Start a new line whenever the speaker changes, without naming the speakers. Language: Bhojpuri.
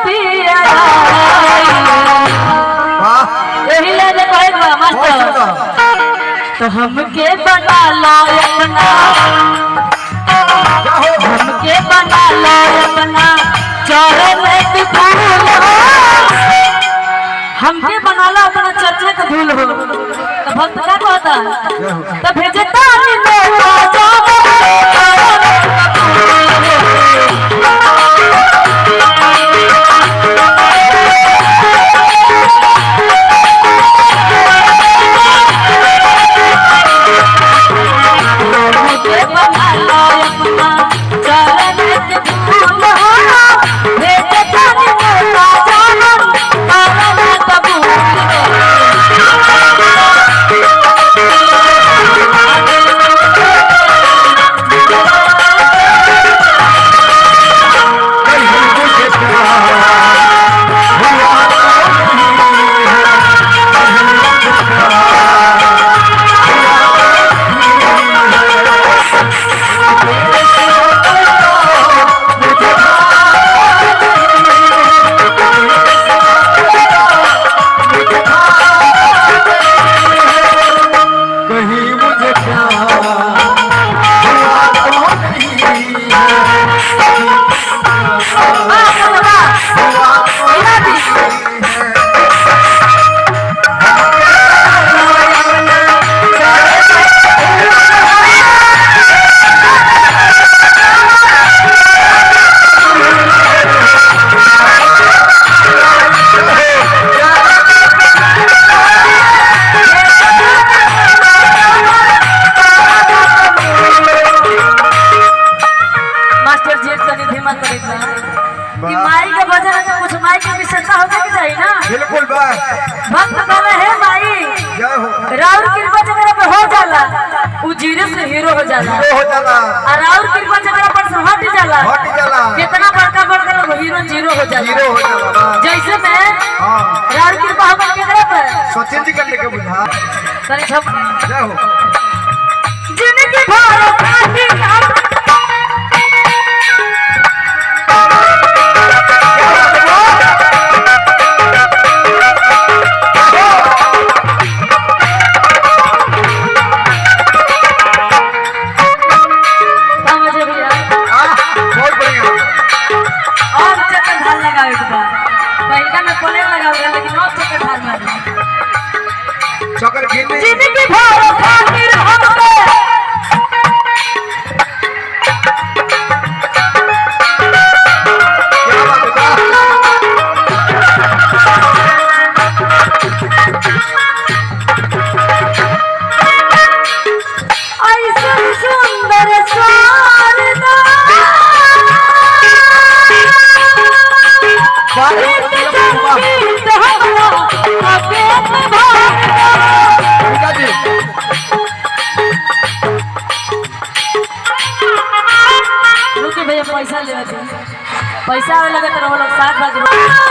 पिया यही लेने कहेगा मास्टर तो हमके बना लो अपना हमके बना लो अपना चरण के धूल हो हमके बना लो अपना चरण के धूल हो तो भक्त क्या कहता तो भेजता
बिल्कुल
भक्त बाबा है भाई राउर कृपा जगह पे हो जाला उ जीरो से हीरो हो जाला और राउर कृपा जगह पर से हट जाला कितना बड़का बड़का लोग हीरो जीरो हो जाला जैसे मैं राउर कृपा हमन के जगह पर
सचिन जी करने के बुझा
तनी छप
जय हो
जिंदगी भर
जिंदगी
पैसा ले पैसा लगे तो लोग 7 बजे